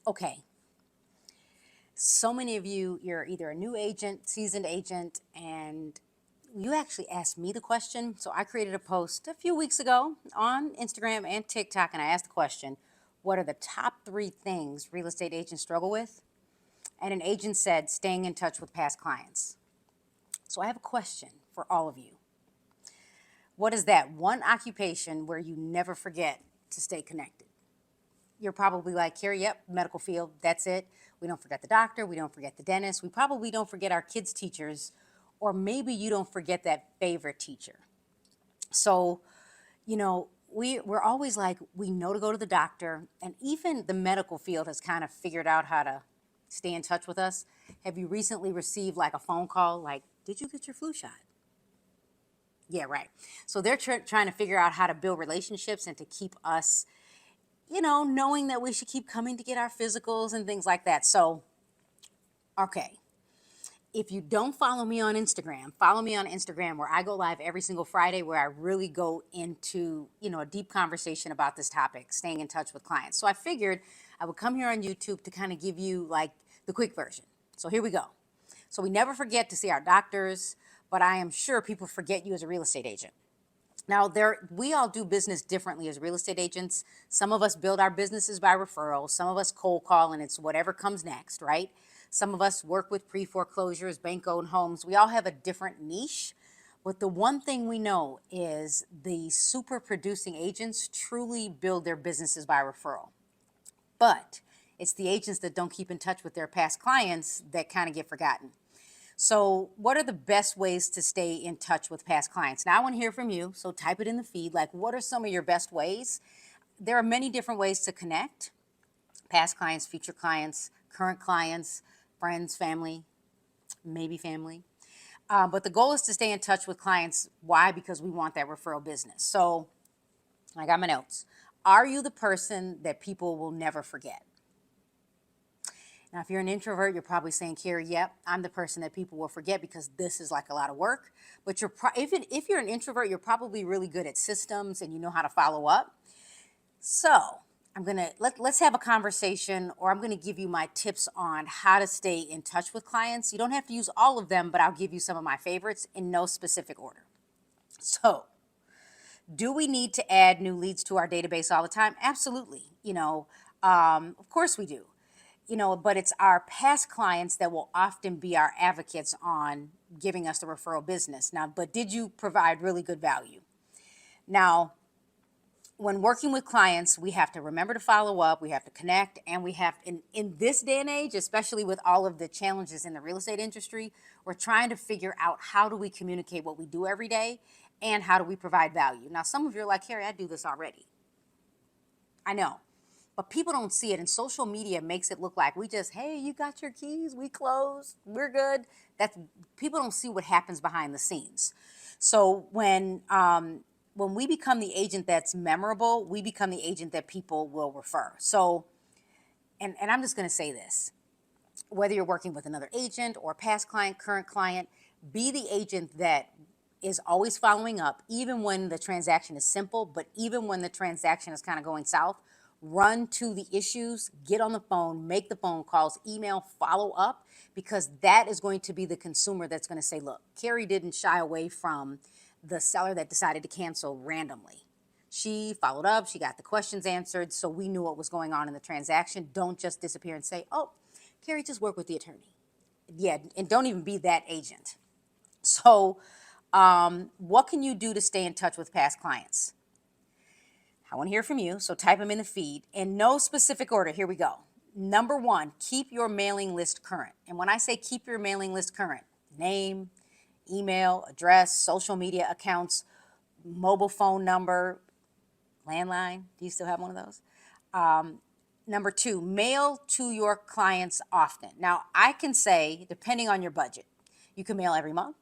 Okay, so many of you, you're either a new agent, seasoned agent, and you actually asked me the question. So I created a post a few weeks ago on Instagram and TikTok, and I asked the question, what are the top 3 things real estate agents struggle with? And an agent said, staying in touch with past clients. So I have a question for all of you. What is that one occupation where you never forget to stay connected? You're probably like, Carrie, yep, medical field, that's it. We don't forget the doctor, we don't forget the dentist, we probably don't forget our kids' teachers, or maybe you don't forget that favorite teacher. So, we're always like, we know to go to the doctor, and even the medical field has kind of figured out how to stay in touch with us. Have you recently received like a phone call like, did you get your flu shot? Yeah, right. So they're trying to figure out how to build relationships and to keep us, knowing that we should keep coming to get our physicals and things like that. So, okay. If you don't follow me on Instagram, follow me on Instagram where I go live every single Friday where I really go into, a deep conversation about this topic, staying in touch with clients. So I figured I would come here on YouTube to kind of give you like the quick version. So here we go. So we never forget to see our doctors, but I am sure people forget you as a real estate agent. Now, we all do business differently as real estate agents. Some of us build our businesses by referral. Some of us cold call, and it's whatever comes next, right? Some of us work with pre-foreclosures, bank-owned homes. We all have a different niche. But the one thing we know is the super producing agents truly build their businesses by referral. But it's the agents that don't keep in touch with their past clients that kind of get forgotten. So, what are the best ways to stay in touch with past clients? Now, I want to hear from you. So, type it in the feed. Like, what are some of your best ways? There are many different ways to connect past clients, future clients, current clients, friends, family, maybe family. But the goal is to stay in touch with clients. Why? Because we want that referral business. So, I got my notes. Are you the person that people will never forget? Now, if you're an introvert, you're probably saying, Carrie, yep, I'm the person that people will forget because this is like a lot of work. But if you're an introvert, you're probably really good at systems and you know how to follow up. So let's have a conversation, or I'm gonna give you my tips on how to stay in touch with clients. You don't have to use all of them, but I'll give you some of my favorites in no specific order. So, do we need to add new leads to our database all the time? Absolutely. Of course we do. But it's our past clients that will often be our advocates on giving us the referral business. Now, but did you provide really good value? Now, when working with clients, we have to remember to follow up, we have to connect, and we have, in this day and age, especially with all of the challenges in the real estate industry, we're trying to figure out how do we communicate what we do every day and how do we provide value. Now, some of you are like, Carrie, I do this already. I know. But people don't see it, and social media makes it look like we just, hey, you got your keys, we closed, we're good. People don't see what happens behind the scenes. So when we become the agent that's memorable, we become the agent that people will refer. So, and I'm just going to say this: whether you're working with another agent or past client, current client, be the agent that is always following up, even when the transaction is simple, but even when the transaction is kind of going south. Run to the issues, get on the phone, make the phone calls, email, follow up, because that is going to be the consumer that's going to say, look, Carrie didn't shy away from the seller that decided to cancel randomly. She followed up, she got the questions answered, so we knew what was going on in the transaction. Don't just disappear and say, oh, Carrie, just work with the attorney. Yeah, and don't even be that agent. So what can you do to stay in touch with past clients? I want to hear from you, so type them in the feed. In no specific order, here we go. Number 1, keep your mailing list current. And when I say keep your mailing list current, name, email, address, social media accounts, mobile phone number, landline. Do you still have one of those? Number 2, mail to your clients often. Now, I can say, depending on your budget, you can mail every month,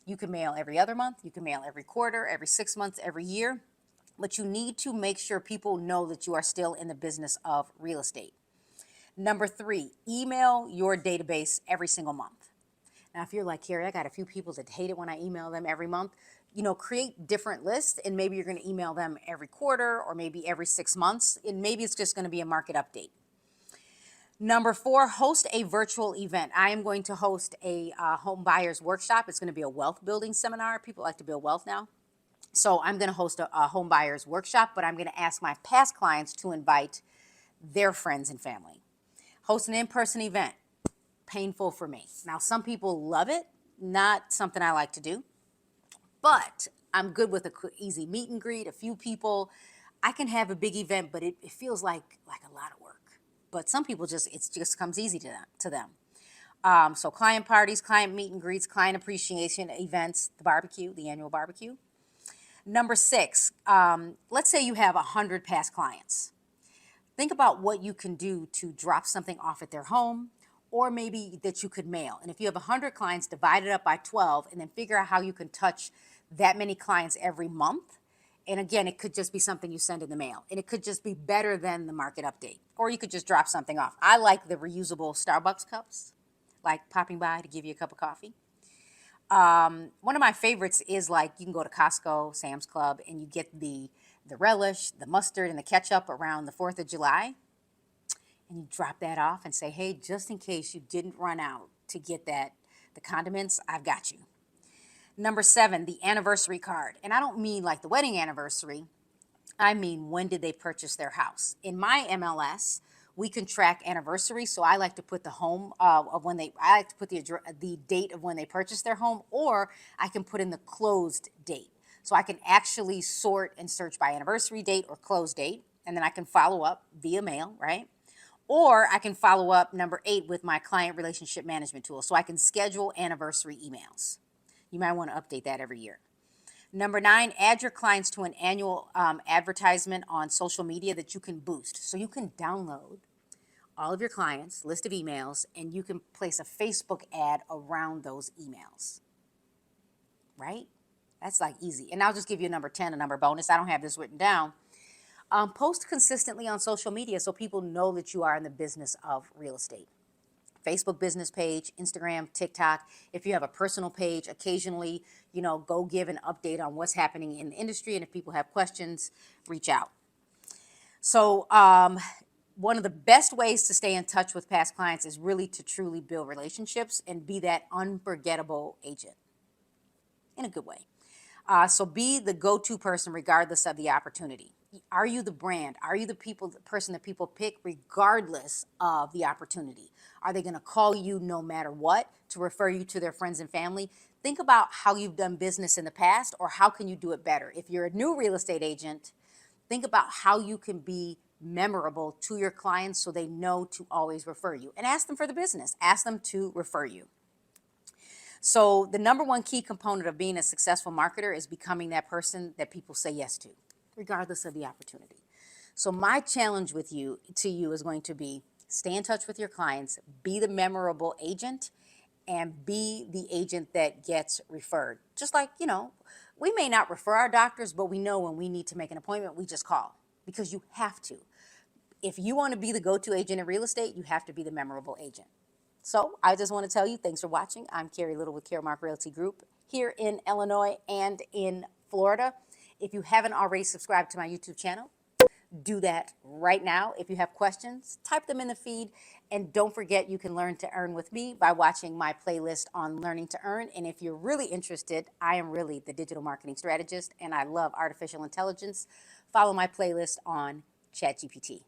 you can mail every other month, you can mail every quarter, every 6 months, every year. But you need to make sure people know that you are still in the business of real estate. Number 3, email your database every single month. Now, if you're like, Carrie, I got a few people that hate it when I email them every month, create different lists, and maybe you're going to email them every quarter or maybe every 6 months, and maybe it's just going to be a market update. Number 4, host a virtual event. I am going to host a home buyers workshop. It's going to be a wealth building seminar. People like to build wealth now. So I'm going to host a home buyers workshop, but I'm going to ask my past clients to invite their friends and family. Host an in-person event. Painful for me. Now, some people love it. Not something I like to do, but I'm good with a quick, easy meet and greet, a few people. I can have a big event, but it feels like a lot of work. But some people it just comes easy to them. So client parties, client meet and greets, client appreciation events, the barbecue, the annual barbecue. Number 6, let's say you have 100 past clients. Think about what you can do to drop something off at their home, or maybe that you could mail. And if you have 100 clients, divide it up by 12 and then figure out how you can touch that many clients every month. And again, it could just be something you send in the mail, and it could just be better than the market update, or you could just drop something off. I like the reusable Starbucks cups, like popping by to give you a cup of coffee. One of my favorites is, like, you can go to Costco, Sam's Club, and you get the relish, the mustard, and the ketchup around the 4th of July. And you drop that off and say, hey, just in case you didn't run out to get the condiments, I've got you. Number 7, the anniversary card. And I don't mean like the wedding anniversary. I mean, when did they purchase their house? In my MLS, we can track anniversary, so I like to put the home of when I like to put the date of when they purchased their home, or I can put in the closed date. So I can actually sort and search by anniversary date or close date, and then I can follow up via mail, right? Or I can follow up, number 8, with my client relationship management tool, so I can schedule anniversary emails. You might want to update that every year. Number 9, add your clients to an annual advertisement on social media that you can boost. So you can download all of your clients' list of emails, and you can place a Facebook ad around those emails, right? That's like easy. And I'll just give you a number 10, a number bonus. I don't have this written down. Post consistently on social media so people know that you are in the business of real estate. Facebook business page, Instagram, TikTok. If you have a personal page, occasionally, go give an update on what's happening in the industry. And if people have questions, reach out. So one of the best ways to stay in touch with past clients is really to truly build relationships and be that unforgettable agent in a good way. So be the go-to person regardless of the opportunity. Are you the brand? Are you the person that people pick regardless of the opportunity? Are they going to call you no matter what to refer you to their friends and family? Think about how you've done business in the past, or how can you do it better? If you're a new real estate agent, think about how you can be memorable to your clients so they know to always refer you. And ask them for the business. Ask them to refer you. So the number 1 key component of being a successful marketer is becoming that person that people say yes to, regardless of the opportunity. So my challenge to you is going to be, stay in touch with your clients, be the memorable agent, and be the agent that gets referred. Just like, we may not refer our doctors, but we know when we need to make an appointment, we just call, because you have to. If you want to be the go-to agent in real estate, you have to be the memorable agent. So I just want to tell you, thanks for watching. I'm Carrie Little with Caremark Realty Group here in Illinois and in Florida. If you haven't already subscribed to my YouTube channel, do that right now. If you have questions, type them in the feed. And don't forget, you can learn to earn with me by watching my playlist on learning to earn. And if you're really interested, I am really the digital marketing strategist, and I love artificial intelligence. Follow my playlist on ChatGPT.